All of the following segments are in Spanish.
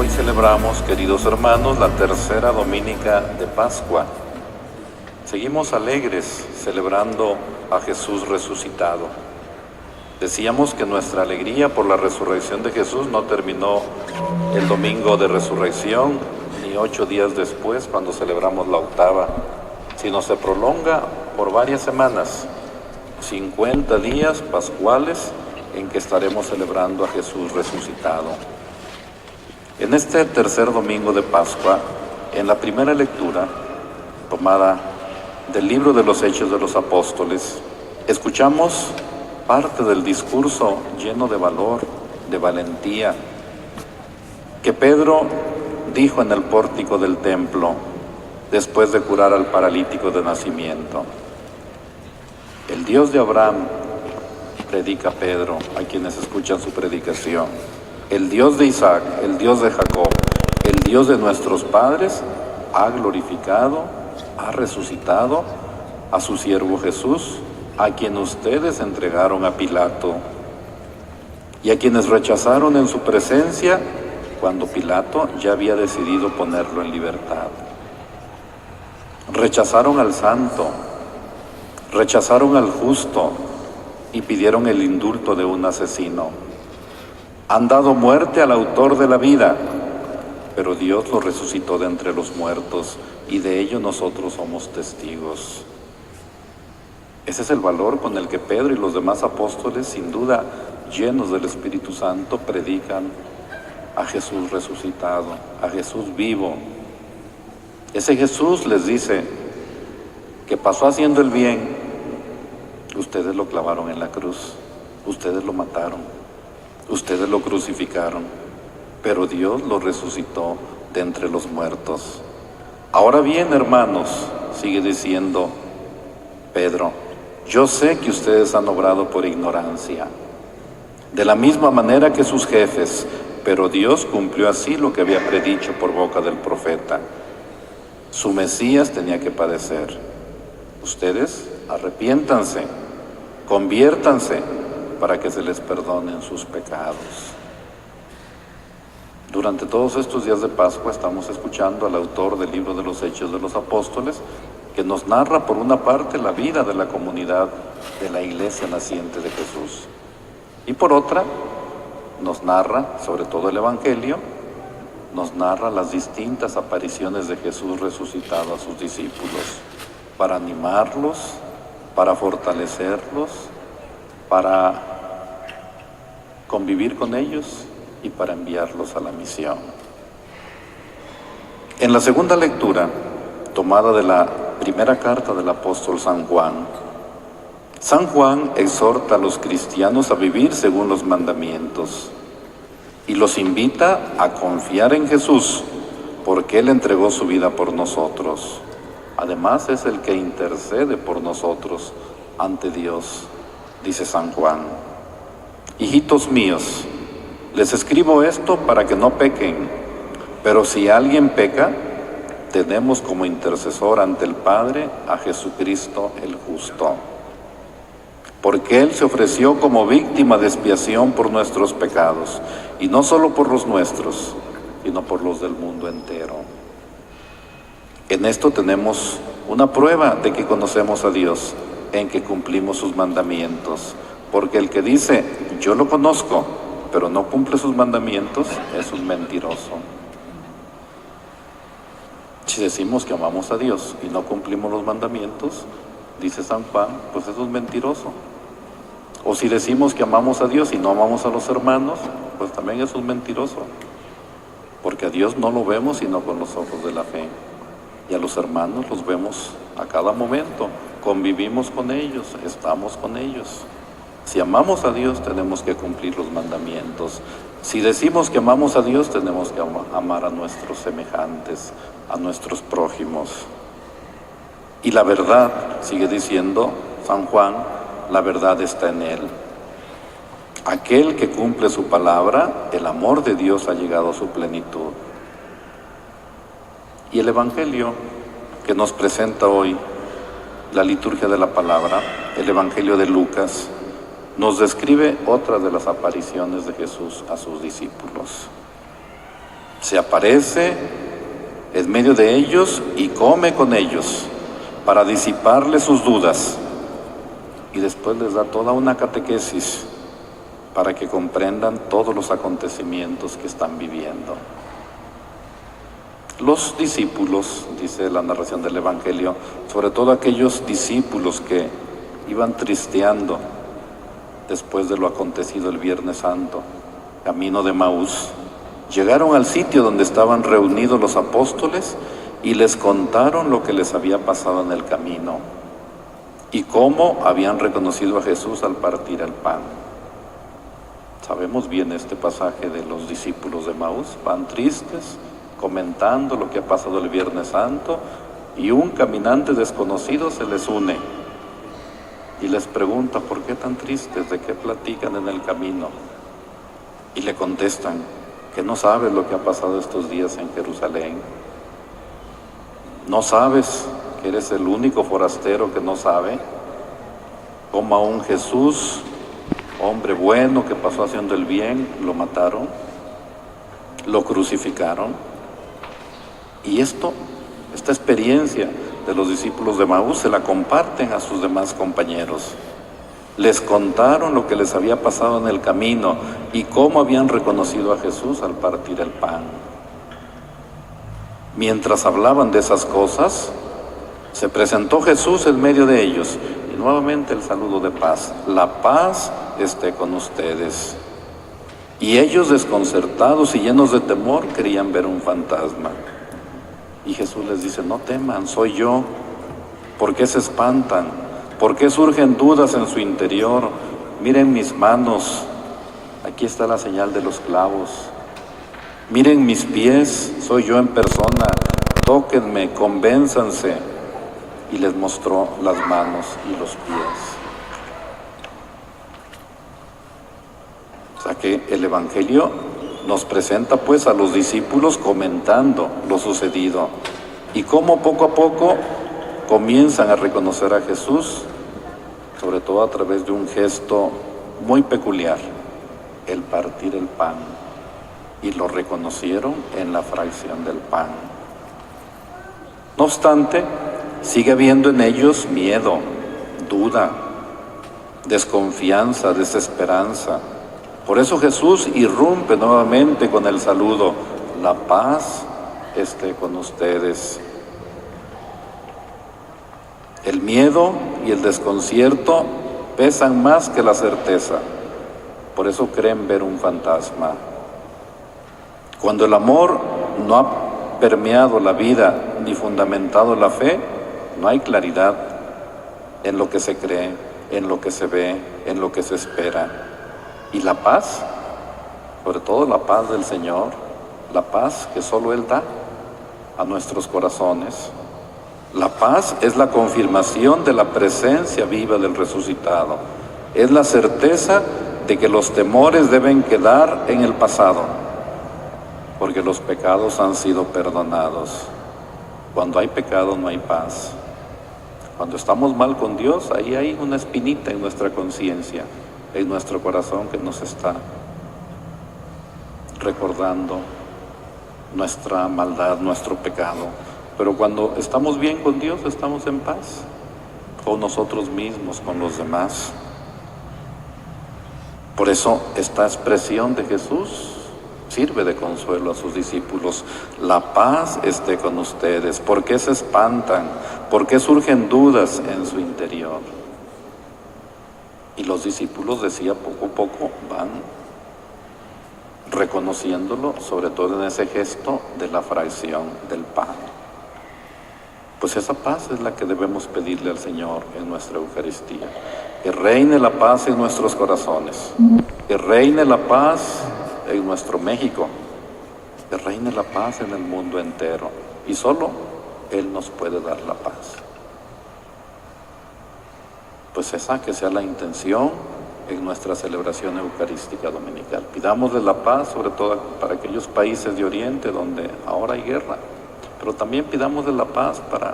Hoy celebramos, queridos hermanos, la tercera dominica de Pascua. Seguimos alegres celebrando a Jesús resucitado. Decíamos que nuestra alegría por la resurrección de Jesús no terminó el domingo de resurrección, ni 8 días después cuando celebramos la octava, sino se prolonga por varias semanas, 50 días pascuales en que estaremos celebrando a Jesús resucitado. En este tercer domingo de Pascua, en la primera lectura, tomada del libro de los Hechos de los Apóstoles, escuchamos parte del discurso lleno de valor, de valentía, que Pedro dijo en el pórtico del templo, después de curar al paralítico de nacimiento. El Dios de Abraham, predica Pedro a quienes escuchan su predicación. El Dios de Isaac, el Dios de Jacob, el Dios de nuestros padres, ha glorificado, ha resucitado a su siervo Jesús, a quien ustedes entregaron a Pilato y a quienes rechazaron en su presencia cuando Pilato ya había decidido ponerlo en libertad. Rechazaron al santo, rechazaron al justo y pidieron el indulto de un asesino. Han dado muerte al autor de la vida, pero Dios lo resucitó de entre los muertos y de ello nosotros somos testigos. Ese es el valor con el que Pedro y los demás apóstoles, sin duda llenos del Espíritu Santo, predican a Jesús resucitado, a Jesús vivo. Ese Jesús les dice que pasó haciendo el bien, ustedes lo clavaron en la cruz, ustedes lo mataron. Ustedes lo crucificaron, pero Dios lo resucitó de entre los muertos. Ahora bien, hermanos, sigue diciendo Pedro, yo sé que ustedes han obrado por ignorancia, de la misma manera que sus jefes, pero Dios cumplió así lo que había predicho por boca del profeta. Su Mesías tenía que padecer. Ustedes arrepiéntanse, conviértanse, para que se les perdonen sus pecados. Durante todos estos días de Pascua estamos escuchando al autor del libro de los Hechos de los Apóstoles, que nos narra por una parte la vida de la comunidad de la iglesia naciente de Jesús, y por otra nos narra, sobre todo el Evangelio, nos narra las distintas apariciones de Jesús resucitado a sus discípulos, para animarlos, para fortalecerlos, para convivir con ellos y para enviarlos a la misión. En la segunda lectura, tomada de la primera carta del apóstol San Juan exhorta a los cristianos a vivir según los mandamientos y los invita a confiar en Jesús, porque Él entregó su vida por nosotros. Además, es el que intercede por nosotros ante Dios. Dice San Juan, hijitos míos, les escribo esto para que no pequen, pero si alguien peca, tenemos como intercesor ante el Padre a Jesucristo el justo, porque Él se ofreció como víctima de expiación por nuestros pecados, y no solo por los nuestros, sino por los del mundo entero. En esto tenemos una prueba de que conocemos a Dios, en que cumplimos sus mandamientos, porque el que dice, yo lo conozco, pero no cumple sus mandamientos, es un mentiroso. Si decimos que amamos a Dios y no cumplimos los mandamientos, dice San Juan, pues eso es mentiroso. O si decimos que amamos a Dios y no amamos a los hermanos, pues también es un mentiroso, porque a Dios no lo vemos sino con los ojos de la fe, y a los hermanos los vemos a cada momento. Convivimos con ellos, estamos con ellos. Si amamos a Dios, tenemos que cumplir los mandamientos. Si decimos que amamos a Dios, tenemos que amar a nuestros semejantes, a nuestros prójimos. Y la verdad, sigue diciendo San Juan, la verdad está en Él. Aquel que cumple su palabra, el amor de Dios ha llegado a su plenitud. Y el Evangelio que nos presenta hoy la liturgia de la palabra, el Evangelio de Lucas, nos describe otra de las apariciones de Jesús a sus discípulos. Se aparece en medio de ellos y come con ellos para disiparles sus dudas. Y después les da toda una catequesis para que comprendan todos los acontecimientos que están viviendo. Los discípulos, dice la narración del Evangelio, sobre todo aquellos discípulos que iban tristeando después de lo acontecido el Viernes Santo, camino de Emaús, llegaron al sitio donde estaban reunidos los apóstoles y les contaron lo que les había pasado en el camino y cómo habían reconocido a Jesús al partir el pan. Sabemos bien este pasaje de los discípulos de Emaús, van tristes, comentando lo que ha pasado el Viernes Santo, y un caminante desconocido se les une y les pregunta: ¿por qué tan tristes? ¿De qué platican en el camino? Y le contestan que no sabes lo que ha pasado estos días en Jerusalén. ¿No sabes que eres el único forastero que no sabe cómo a un Jesús, hombre bueno que pasó haciendo el bien, lo mataron, lo crucificaron? Y esta experiencia de los discípulos de Emaús se la comparten a sus demás compañeros. Les contaron lo que les había pasado en el camino y cómo habían reconocido a Jesús al partir el pan. Mientras hablaban de esas cosas, se presentó Jesús en medio de ellos y nuevamente el saludo de paz: la paz esté con ustedes. Y ellos, desconcertados y llenos de temor, creían ver un fantasma. Y Jesús les dice: no teman, soy yo. ¿Por qué se espantan? ¿Por qué surgen dudas en su interior? Miren mis manos, aquí está la señal de los clavos. Miren mis pies, soy yo en persona. Tóquenme, convénzanse. Y les mostró las manos y los pies. O sea que el Evangelio nos presenta pues a los discípulos comentando lo sucedido y cómo poco a poco comienzan a reconocer a Jesús, sobre todo a través de un gesto muy peculiar, el partir el pan, y lo reconocieron en la fracción del pan. No obstante, sigue habiendo en ellos miedo, duda, desconfianza, desesperanza. Por eso Jesús irrumpe nuevamente con el saludo: la paz esté con ustedes. El miedo y el desconcierto pesan más que la certeza. Por eso creen ver un fantasma. Cuando el amor no ha permeado la vida ni fundamentado la fe, no hay claridad en lo que se cree, en lo que se ve, en lo que se espera. Y la paz, sobre todo la paz del Señor, la paz que solo Él da a nuestros corazones. La paz es la confirmación de la presencia viva del resucitado. Es la certeza de que los temores deben quedar en el pasado, porque los pecados han sido perdonados. Cuando hay pecado no hay paz. Cuando estamos mal con Dios, ahí hay una espinita en nuestra conciencia, en nuestro corazón, que nos está recordando nuestra maldad, nuestro pecado. Pero cuando estamos bien con Dios, estamos en paz, con nosotros mismos, con los demás. Por eso esta expresión de Jesús sirve de consuelo a sus discípulos: la paz esté con ustedes. ¿Por qué se espantan? ¿Por qué surgen dudas en su interior? Y los discípulos, decía, poco a poco van reconociéndolo, sobre todo en ese gesto de la fracción del pan. Pues esa paz es la que debemos pedirle al Señor en nuestra Eucaristía. Que reine la paz en nuestros corazones, que reine la paz en nuestro México, que reine la paz en el mundo entero. Y solo Él nos puede dar la paz. Pues esa que sea la intención en nuestra celebración eucarística dominical. Pidámosle la paz, sobre todo para aquellos países de Oriente donde ahora hay guerra, pero también pidámosle la paz para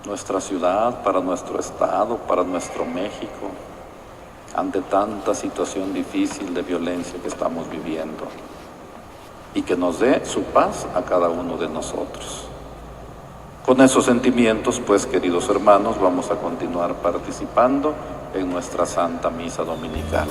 nuestra ciudad, para nuestro estado, para nuestro México, ante tanta situación difícil de violencia que estamos viviendo. y que nos dé su paz a cada uno de nosotros. Con esos sentimientos, pues, queridos hermanos, vamos a continuar participando en nuestra Santa Misa Dominical.